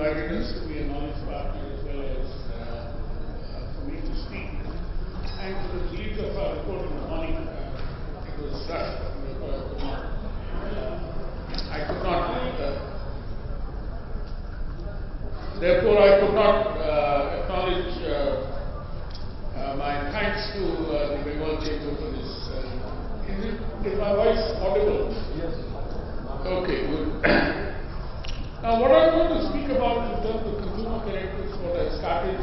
invited us to be a knowledge partner as well as for me to speak. And to the release of our report in the morning, it was rushed. Therefore, I could not acknowledge my thanks to the Bengal Chamber for this. Is my voice audible? Yes. Okay, good. Now, what I'm going to speak about in terms of consumer characteristics, what I started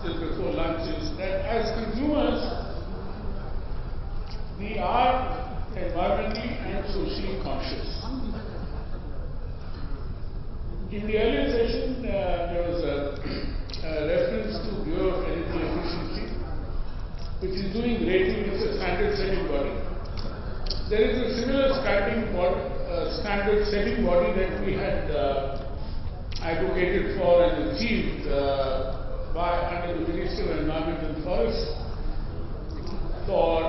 just before lunch, is that as consumers, we are environmentally and socially conscious. In the earlier session, there was a reference to Bureau of Energy Efficiency, which is doing rating. It's a standard setting body. There is a similar standard setting body that we had advocated for and achieved under the Ministry of Environment and Forests for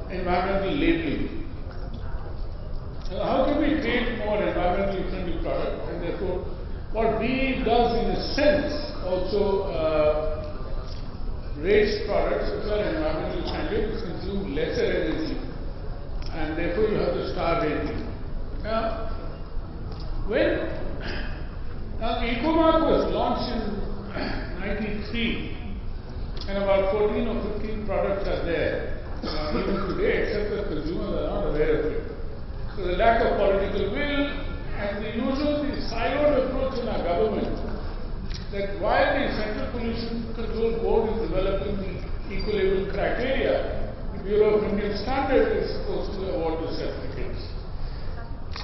environmental labeling. How can we create more environmentally friendly products? And therefore, what BE does in a sense also rates products which are environmentally friendly, which consume lesser energy, and therefore you have the star rating. Now, EcoMark was launched in '93, and about 14 or 15 products are there. Even today, except that consumers are not aware of it. So the lack of political will and the usual siloed approach in our government, that while the Central Pollution Control Board is developing the eco-label criteria, the Bureau of Indian Standards is supposed to award the certificates.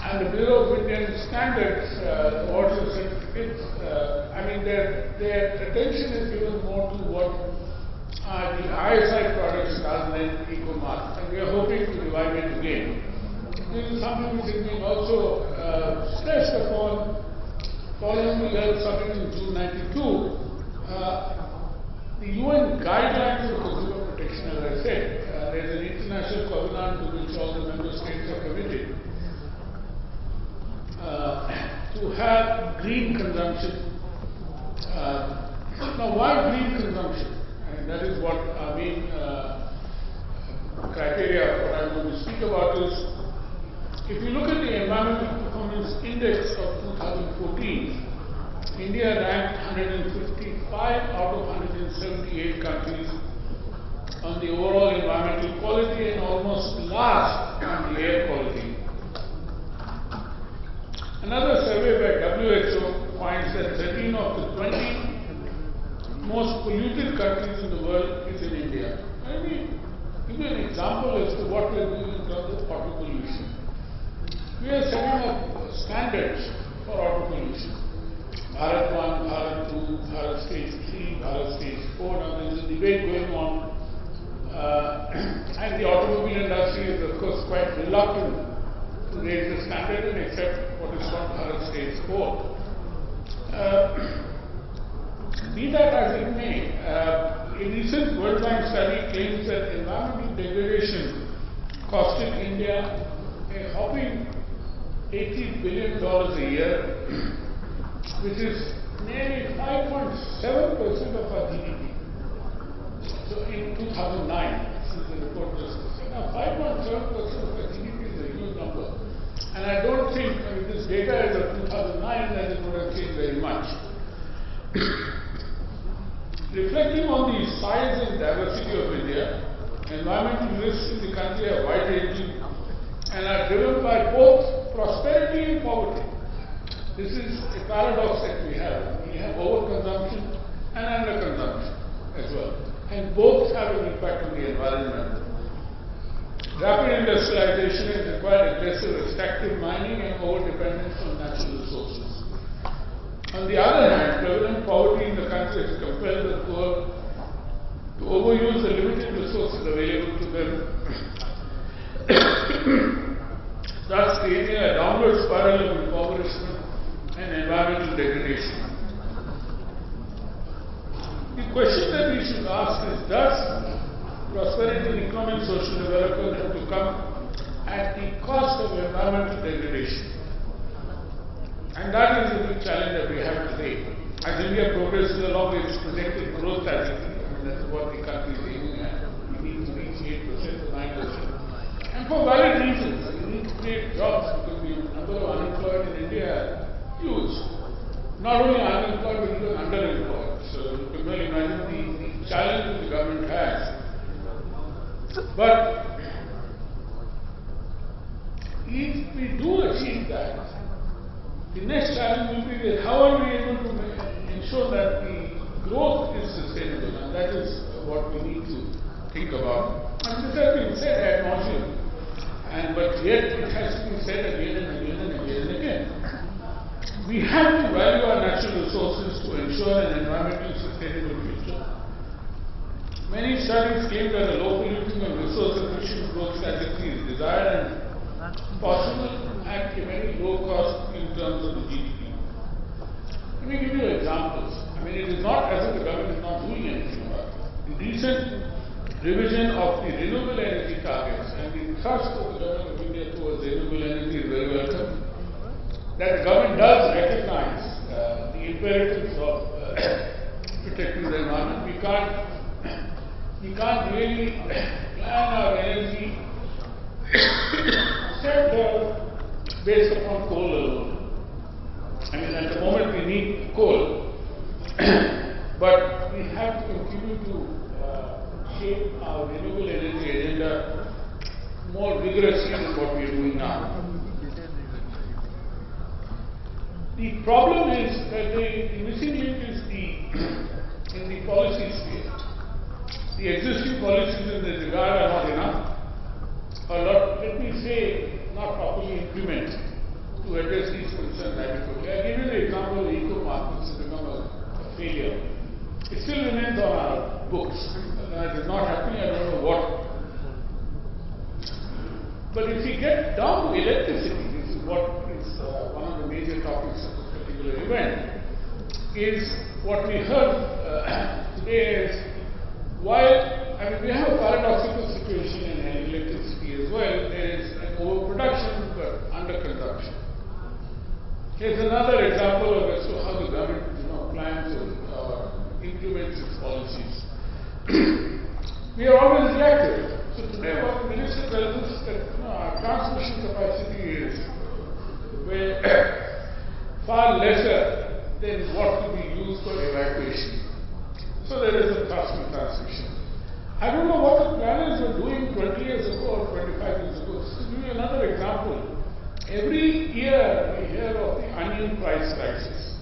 And the Bureau of Indian Standards awards the certificates. Their attention is given more to what are the ISI products rather than EcoMark. And we are hoping to revive it again. This is something which has been also stressed upon following the World Summit in June '92. The UN guidelines for consumer protection, as I said, there is an international covenant to which all the member states are committed to have green consumption. Now, why green consumption? And that is what our main criteria, what I'm going to speak about is, if you look at the Environmental Performance Index of 2014, India ranked 155 out of 178 countries on the overall environmental quality and almost last on the air quality. Another survey by WHO finds that 13 of the 20 most polluted countries in the world is in India. Let me give you an example as to what we are doing in terms of water pollution. We are setting up standards for auto pollution. Bharat 1, Bharat 2, Bharat Stage 3, Bharat Stage 4. Now there is a debate going on, and the automobile industry is of course quite reluctant to raise the standard and accept what is called Bharat Stage 4. Be that as it may, a recent World Bank study claims that environmental degradation costed India a hopping $80 billion a year, which is nearly 5.7% of our GDP. So in 2009, since the report was discussed, now 5.7% of our GDP is a huge number. And I don't think, if this data is of 2009, then it would have changed very much. Reflecting on the size and diversity of India, environmental risks in the country are wide-ranging and are driven by both prosperity and poverty. This is a paradox that we have. We have overconsumption and underconsumption as well. And both have an impact on the environment. Rapid industrialization has required aggressive extractive mining and overdependence on natural resources. On the other hand, prevalent poverty in the country has compelled the poor to overuse the limited resources available to them, thus creating a downward spiral of impoverishment and environmental degradation. The question that we should ask is, does prosperity and economic social development have to come at the cost of environmental degradation? And that is the big challenge that we have today. As India progresses along its projected growth trajectory, that's what the country is aiming at. We need to reach 8% to 9%. And for valid reasons. We need to create jobs because the number of unemployed in India is huge. Not only unemployed, but even underemployed. So you can well imagine the challenge that the government has. But if we do achieve that, the next challenge will be that how are we able to ensure that the growth is sustainable, and that is what we need to think about. And this has been said ad nauseum, but yet it has to be said again and again and again and again. We have to value our natural resources to ensure an environmentally sustainable future. Many studies claim that a low polluting and resource efficient growth strategy is desired and possible at a very low cost in terms of the GDP. Let me give you examples. I mean, it is not as if the government is not doing anything about it. The recent revision of the renewable energy targets and the thrust of the government of India towards renewable energy is very welcome. That the government does recognize the imperatives of protecting the environment. We can't really plan our energy sector based upon coal alone. I mean, at the moment we need coal, but we have to continue to shape our renewable energy agenda more vigorously than what we are doing now. The problem is that the missing link is in the policy sphere. The existing policies in this regard are not enough, or not, let me say, not properly implemented to address these concerns adequately. I give you the example of the eco-market, which has become a failure. It still remains on our books. It is not happening, I don't know what. But if we get down to electricity, this is what is one of the major topics of this particular event, is what we heard today is, while we have a paradoxical situation in electricity as well, there is an overproduction but underconsumption. Here's another example of as to how the government plans or implements its policies. We are always reactive. So today what the minister tells us that our transmission capacity is far lesser than what to be used for evacuation. So there is a cost in transmission. I don't know what the planners were doing 20 years ago or 25 years ago. Just to give you another example, every year we hear of the onion price crisis.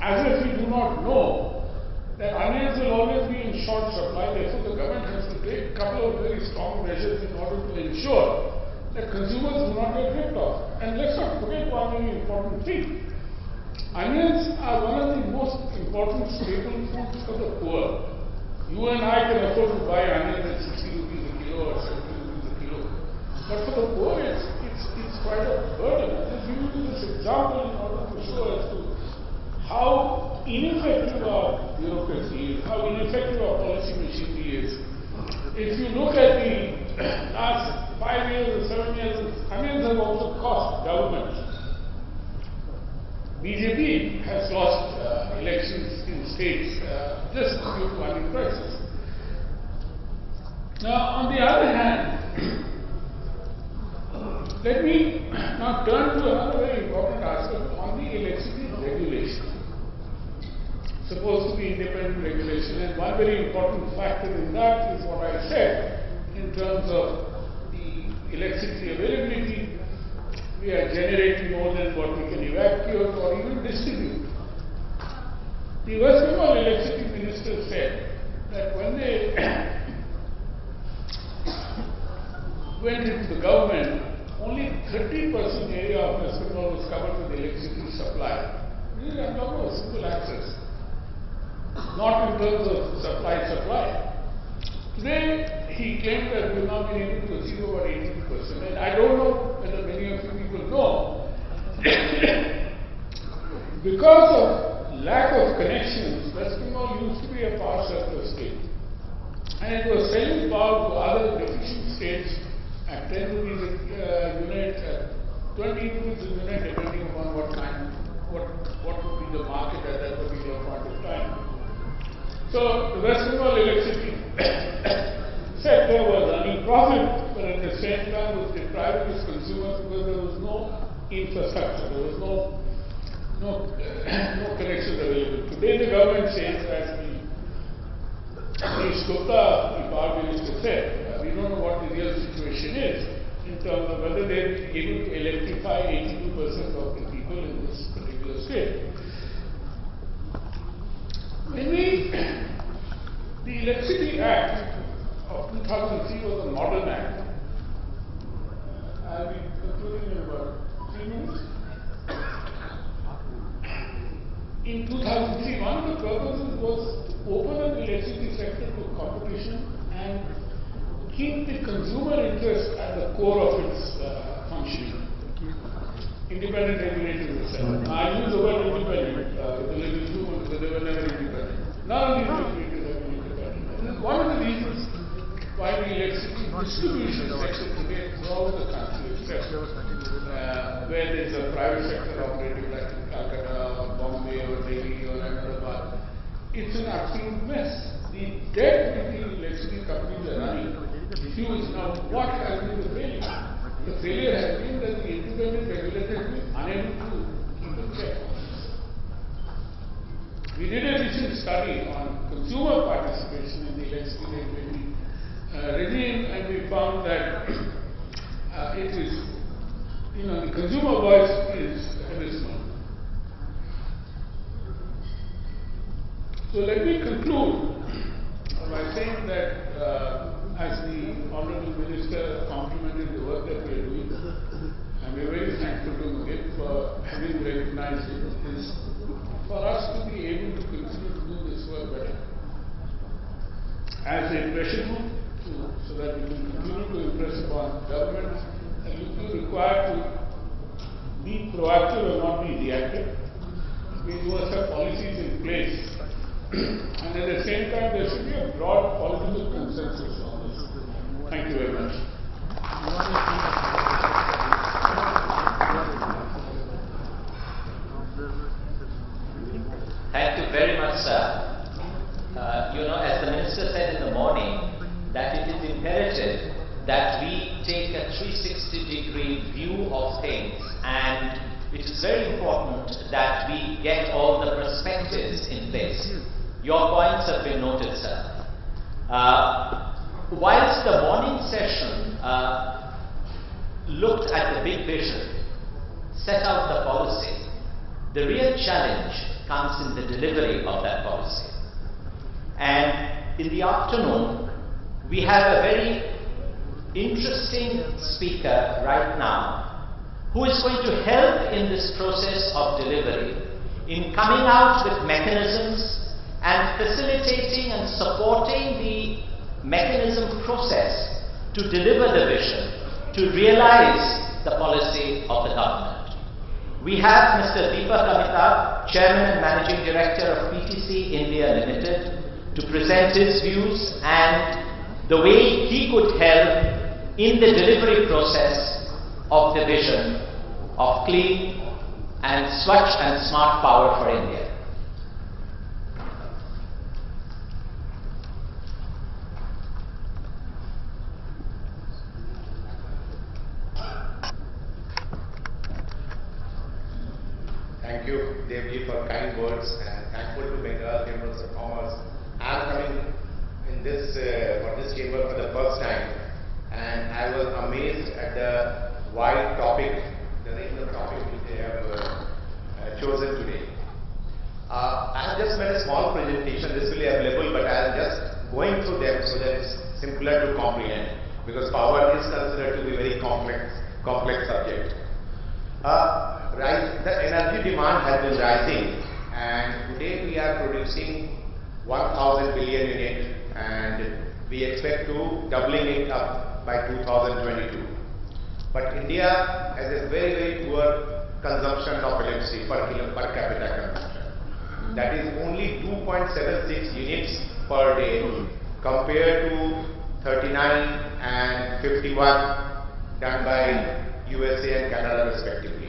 As if we do not know that onions will always be in short supply, therefore the government has to take a couple of very strong measures in order to ensure that consumers do not get ripped off. And let's not forget one very important thing. Onions are one of the most important staple foods for the poor. You and I can afford to buy onions at 60 rupees a kilo or 70 rupees a kilo. But for the poor, it's quite a burden. I'm just giving you this example in order to show as to how ineffective our bureaucracy is, how ineffective our policy machinery is. If you look at the last 5 years or 7 years, onions have also cost government. BJP has lost elections in states just due to onion prices. Now, on the other hand, let me now turn to another very important aspect on the electricity regulation. Supposed to be independent regulation, and one very important factor in that is what I said in terms of the electricity availability. We are generating more than what we can evacuate or even distribute. The West Bengal electricity minister said that when they went into the government, only 30% area of West Bengal was covered with electricity supply. Really, I'm talking about simple access, not in terms of supply. Today, he claimed that we've now been able to achieve about 80%. And I don't know whether many of you people know, because of lack of connections, West Bengal used to be a power surplus state. And it was selling power to other deficient states at 10 rupees a unit, at 20 rupees a unit, depending upon So the West Bengal electricity sector was earning profit, but at the same time was depriving its consumers because there was no infrastructure, there was no connections available. Today the government says that the Skota, the power minister said, we don't know what the real situation is in terms of whether they are able to electrify 82% of the people in this particular state. The Electricity Act of 2003 was a modern act. I'll be concluding in about 3 minutes. In 2003, one of the purposes was to open up the electricity sector to competition and keep the consumer interest at the core of its functioning. Independent regulators itself. I use the word independent with a little humor because they were never independent. None of these regulators have been independent. And one of the reasons why the electricity distribution sector today throughout the country, except where there is a private sector operating like in Calcutta or Bombay or Delhi or Ahmedabad, it's an absolute mess. The debt that the electricity companies are running is huge. Now, what has been the failure? The failure has been that the independent regulators have been unable to keep in check. We did a recent study on consumer participation in the electricity regime, and we found that it is, the consumer voice is abysmal. So let me conclude by saying that as the Honorable Minister complimented the work that we are doing, and we are very thankful to him for having recognized it, is for us to be able to continue to do this work better as a pressure group, so that we can continue to impress upon government, and we are required to be proactive and not be reactive. We must have policies in place, and at the same time there should be a broad political consensus on this. Thank you very much. Thank you very much, sir. As the Minister said in the morning, that it is imperative that we take a 360-degree view of things, and it is very important that we get all the perspectives in place. Your points have been noted, sir. Whilst the morning session looked at the big vision, set out the policy, the real challenge comes in the delivery of that policy. And in the afternoon, we have a very interesting speaker right now who is going to help in this process of delivery, in coming out with mechanisms and facilitating and supporting the mechanism process to deliver the vision, to realize the policy of the government. We have Mr. Deepak Amitabh, Chairman and Managing Director of PTC India Limited, to present his views and the way he could help in the delivery process of the vision of clean and Swachh and smart power for India. Thank you, Devji, for kind words, and thankful to Bengal Chambers of Commerce. I am coming in this for this chamber for the first time, and I was amazed at the wide topic, the range of topic which they have chosen today. I have just made a small presentation. This will be available, but I am just going through them so that it's simpler to comprehend, because power is considered to be a very complex subject. The energy demand has been rising, and today we are producing 1,000 billion units, and we expect to doubling it up by 2022. But India has a very, very poor consumption of electricity per capita consumption. That is only 2.76 units per day compared to 39 and 51 done by USA and Canada respectively.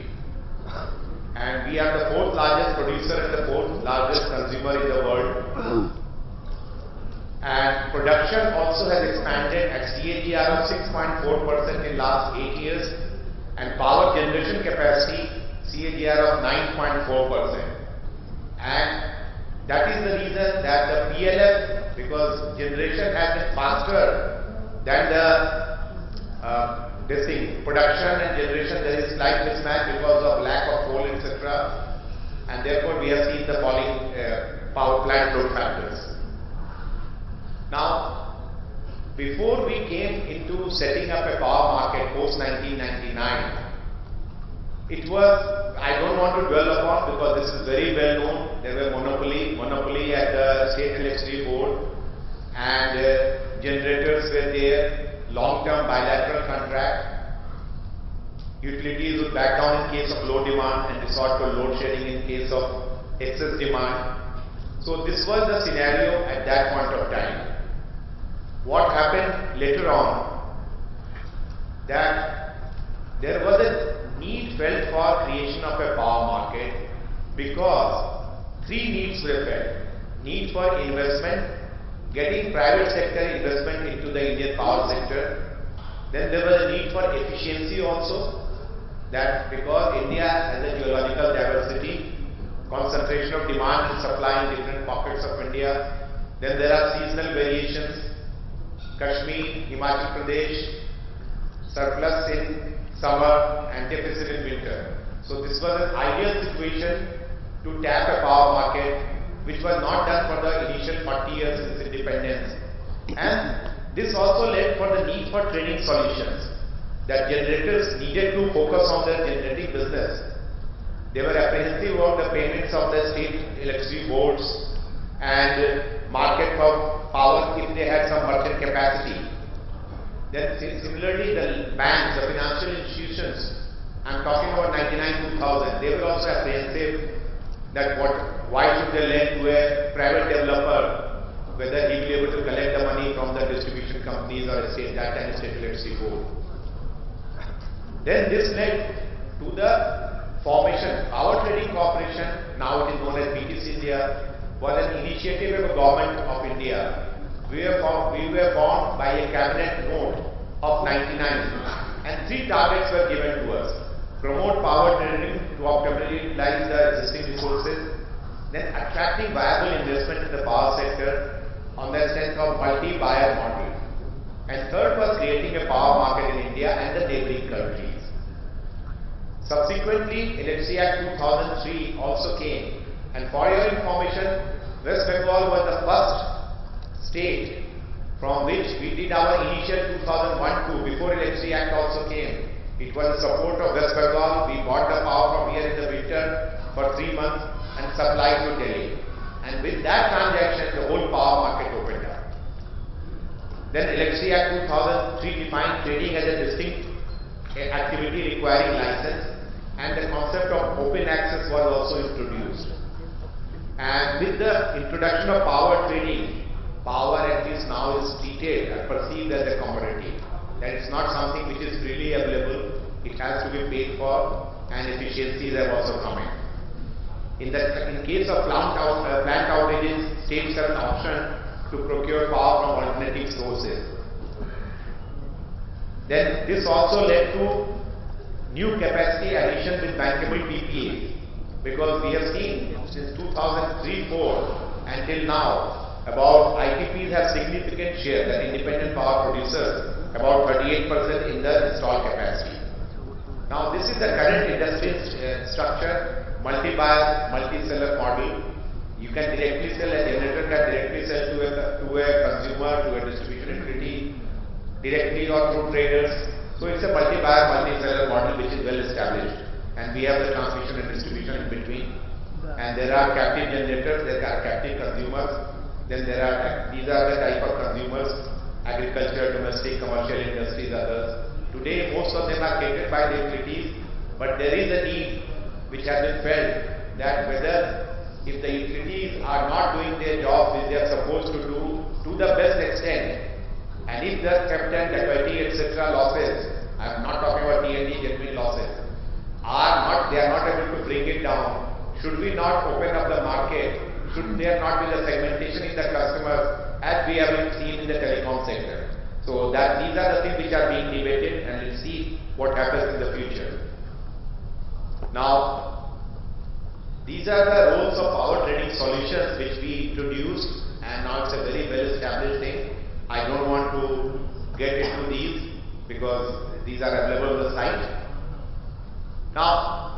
And we are the fourth largest producer and the fourth largest consumer in the world and production also has expanded at CAGR of 6.4% in last 8 years, and power generation capacity CAGR of 9.4%. And that is the reason that the PLF, because generation has been faster than the production and generation, there is slight mismatch because of lack of coal, etc. And therefore we have seen the falling power plant load factors. Now, before we came into setting up a power market post 1999, it was, I don't want to dwell upon because this is very well known. There were monopoly at the State Electricity Board, and generators were there, long-term bilateral contract. Utilities would back down in case of low demand and resort to load shedding in case of excess demand. So this was the scenario at that point of time. What happened later on, that there was a need felt for creation of a power market because three needs were felt. Need for investment, getting private sector investment into the Indian power sector. Then there was a need for efficiency also, that because India has a geological diversity, concentration of demand and supply in different pockets of India. Then there are seasonal variations. Kashmir, Himachal Pradesh, surplus in summer and deficit in winter. So this was an ideal situation to tap a power market, which was not done for the initial 40 years since independence. And this also led for the need for trading solutions, that generators needed to focus on their generating business. They were apprehensive about the payments of the state electricity boards and market for power if they had some merchant capacity. Then similarly the banks, the financial institutions, I am talking about 99-2000, they were also apprehensive that why should they lend to a private developer, whether he will be able to collect the money from the distribution companies or that time state electricity board. Then this led to the formation. Power Trading Corporation, now it is known as BTC India, was an initiative of the government of India. We were formed by a cabinet note of 99, and three targets were given to us. Promote power trading to optimally utilize the existing resources, then attracting viable investment in the power sector on the strength of multi-buyer model. And third was creating a power market in India and the neighboring countries. Subsequently, Electricity Act 2003 also came, and for your information, West Bengal was the first state from which we did our initial 2001-2 before Electricity Act also came. It was the support of West Bengal. We bought the power from here in the winter for 3 months and supplied to Delhi. And with that transaction, the whole power market opened up. Then Electricity Act 2003 defined trading as a distinct activity requiring license, and the concept of open access was also introduced. And with the introduction of power trading, power at least now is treated and perceived as a commodity. That it's not something which is freely available, it has to be paid for, and efficiencies have also come in. In case of plant outages, states have an option to procure power from alternative sources. Then this also led to new capacity addition with bankable PPAs, because we have seen since 2003-4 until now, about IPPs have significant share, the independent power producers, about 38% in the installed capacity. Now this is the current industry structure, multi-buyer, multi-seller model. You can directly sell, a generator can directly sell to a consumer, to a distribution utility, directly or through traders. So it's a multi-buyer, multi-seller model which is well established, and we have the transmission and distribution in between. And there are captive generators, there are captive consumers, then there are, these are the type of consumers, agriculture, domestic, commercial industries, others. Today most of them are catered by the utilities, but there is a need which has been felt that whether if the utilities are not doing their job which they are supposed to do to the best extent, and if the theft and dacoity etc. losses, I am not talking about T&D genuine losses, they are not able to bring it down, should we not open up the market Should there not be the segmentation in the customers as we have been seen in the telecom sector? So that these are the things which are being debated, and let's see what happens in the future. Now, these are the roles of power trading solutions which we introduced, and now it's a very well established thing. I don't want to get into these because these are available on the site. Now,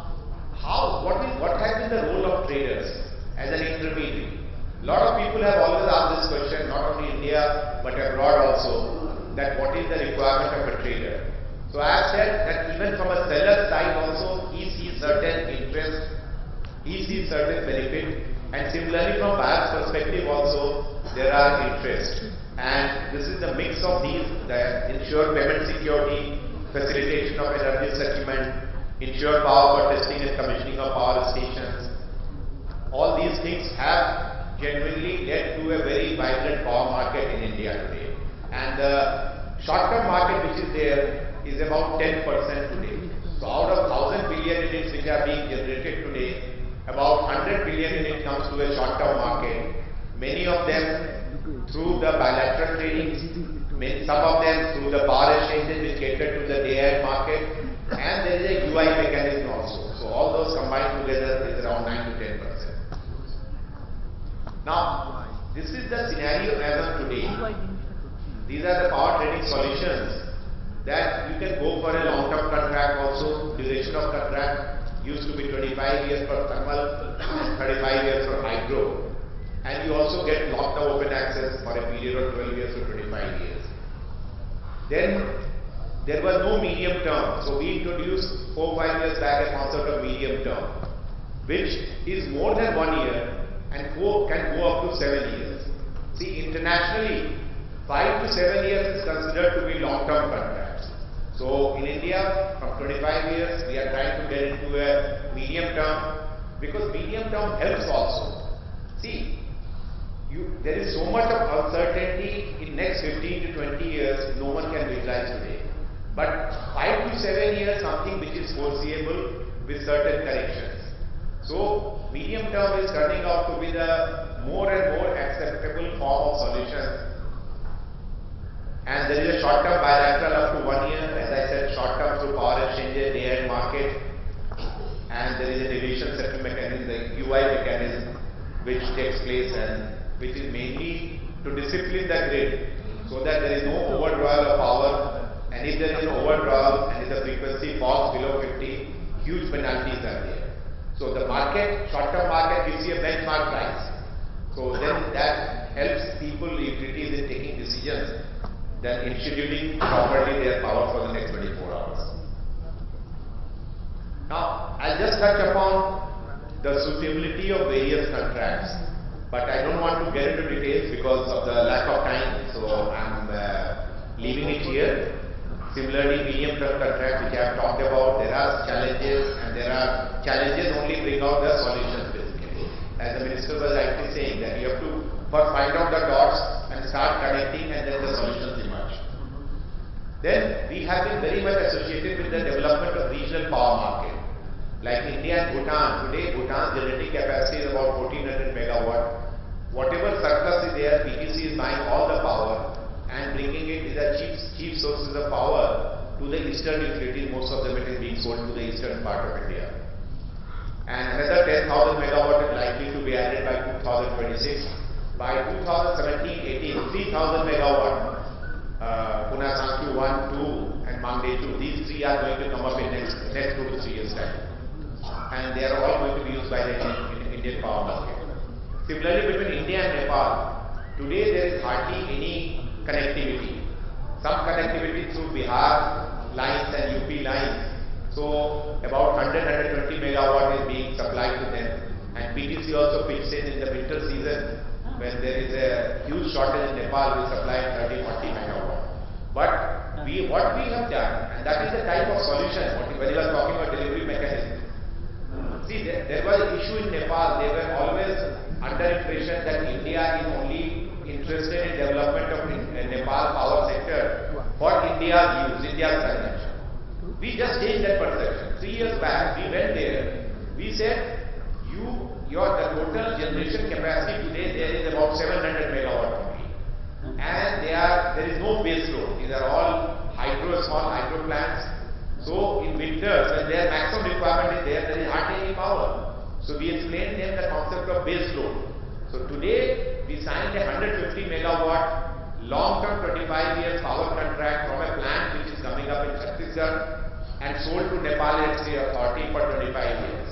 what has been the role of traders as an intermediary? A lot of people have always asked this question, not only in India but abroad also, that what is the requirement of a trader? So I have said that even from a seller side also, he sees certain interest, he sees certain benefit, and similarly from buyer's perspective also, there are interest. And this is the mix of these, the ensured payment security, facilitation of energy settlement, ensured power for testing and commissioning of power stations. All these things have genuinely led to a very vibrant power market in India today. And the short-term market which is there is about 10% today. So out of 1,000 billion units which are being generated today, about 100 billion units comes to a short-term market. Many of them through the bilateral trading, some of them through the power exchanges which cater to the day-ahead market, and there is a UI mechanism also. So all those combined together is around 9 to 10%. Now, this is the scenario as of today. These are the power trading solutions that you can go for a long-term contract also. Duration of contract used to be 25 years for thermal and 35 years for hydro. And you also get long-term open access for a period of 12 years to 25 years. Then there was no medium term. So we introduced 4-5 years back a concept of medium term, which is more than 1 year and can go up to 7 years. See, internationally, 5 to 7 years is considered to be long-term contracts. So in India, from 25 years, we are trying to get into a medium term, because medium term helps also. See, there is so much of uncertainty in next 15 to 20 years, no one can visualize today. But 5 to 7 years, something which is foreseeable with certain corrections. So medium term is turning out to be the more and more acceptable form of solution. And there is a short-term bilateral up to 1 year, as I said, short-term through power exchanges, day-ahead market, and there is a deviation settlement mechanism, the UI mechanism, which takes place and which is mainly to discipline the grid, so that there is no overdrawal of power, and if there is an overdrawal and if the frequency falls below 50, huge penalties are there. So the market, short-term market gives you a benchmark price. So then that helps people, utilities in taking decisions, then in scheduling properly their power for the next 24 hours. Now, I'll just touch upon the suitability of various contracts, but I don't want to get into details because of the lack of time, so I'm leaving it here. Similarly, medium-term contract which I have talked about, there are challenges, and there are challenges only bring out the solutions basically. As the Minister was rightly saying, that you have to first find out the dots and start connecting, and then the solutions emerge. Then we have been very much associated with the development of regional power market. Like India and Bhutan, today Bhutan's generating capacity is about 1400 megawatt. Whatever surplus is there, PTC is buying all the power and bringing it as cheap sources of power to the eastern utilities. Most of them it is being sold to the eastern part of India. And another 10,000 megawatt is likely to be added by 2026. By 2017-18, 3,000 megawatt, Pune Sankyu 1, 2 and Mangde 2, these three are going to come up in next 2 to 3 years time. And they are all going to be used by the Indian power market. Similarly, between India and Nepal, today there is hardly any connectivity. Some connectivity through Bihar lines and UP lines. So about 100-120 megawatt is being supplied to them. And PTC also pitched in the winter season when there is a huge shortage in Nepal, we supply 30-40 megawatt. But what we have done, and that is the type of solution, when you are talking about delivery mechanism. See, there was an issue in Nepal. They were always under impression that India is only interested in development of Nepal power sector for India's use, India's consumption. We just changed that perception. 3 years back, we went there. We said, you the total generation capacity today there is about 700 megawatt only, and there is no base load. These are all small hydro plants. So in winters, when their maximum requirement is there is hardly any power. So we explained them the concept of base load. So today we signed a 150 megawatt long-term 25 years power contract from a plant which is coming up in Chhattisgarh and sold to Nepal Electricity Authority for 25 years.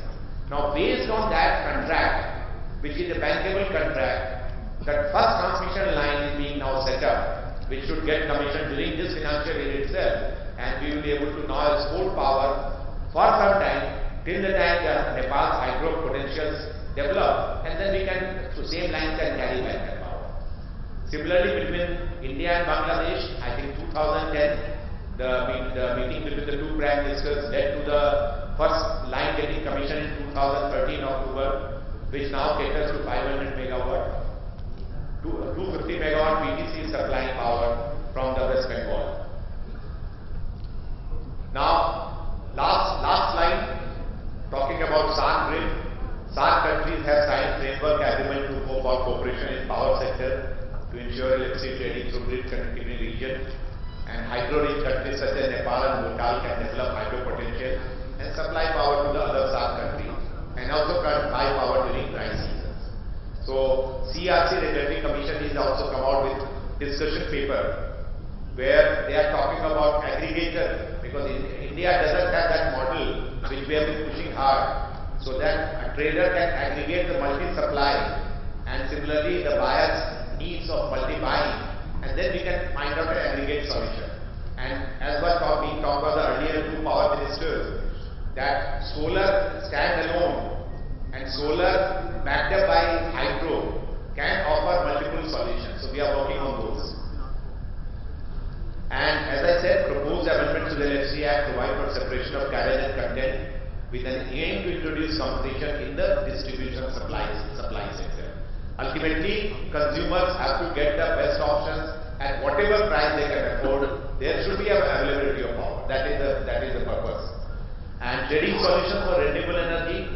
Now based on that contract, which is a bankable contract, that first transmission line is being now set up, which should get commissioned during this financial year itself, and we will be able to now export power for some time till the time Nepal's hydro potentials develop, and then we can, so same line can carry back that power. Similarly, between India and Bangladesh, I think 2010, the meeting between the two prime ministers led to the first line getting commissioned in 2013 October, which now caters to 500 megawatt. 250 megawatt PTC is supplying power from the West Bengal. Now, last line, talking about SAARC grid. SAARC countries have signed framework agreement to go for cooperation in power sector to ensure electricity trading through grid connectivity region, and hydro-rich countries such as Nepal and Bhutan can develop hydro potential and supply power to the other SAARC countries, and also can buy power during dry seasons. So CRC Regulatory Commission is also come out with discussion paper where they are talking about aggregator, because India doesn't have that model which we have been pushing hard, so that a trader can aggregate the multi-supply and similarly the buyer's needs of multi-buying, and then we can find out an aggregate solution. And as was being talked by the earlier two power ministers, that solar standalone and solar backed up by hydro can offer multiple solutions. So we are working on those. And as I said, proposed amendments to the Electricity Act provide for separation of carriage and content with an aim to introduce competition in the distribution supply sector. Ultimately, consumers have to get the best options at whatever price they can afford. There should be availability of power. That is the purpose. And trading solutions for renewable energy.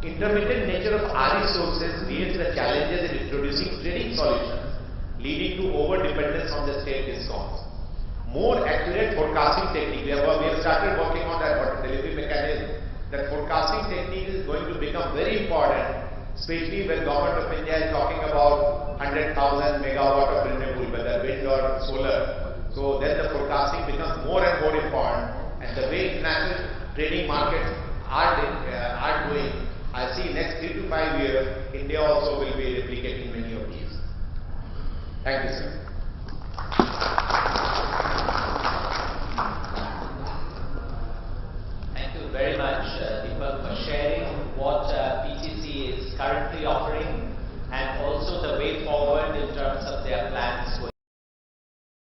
Intermittent nature of RE sources creates the challenges in introducing trading solutions, leading to over-dependence on the state discoms. More accurate forecasting technique. We have started working on that delivery mechanism. That forecasting technique is going to become very important, especially when Government of India is talking about 100,000 megawatt of renewable, whether wind or solar. So then the forecasting becomes more and more important, and the way international trading markets are doing, I see next 3 to 5 years, India also will be replicating many of these. Thank you, sir. Thank you very much, Deepak, for sharing what PTC is currently offering and also the way forward in terms of their plans going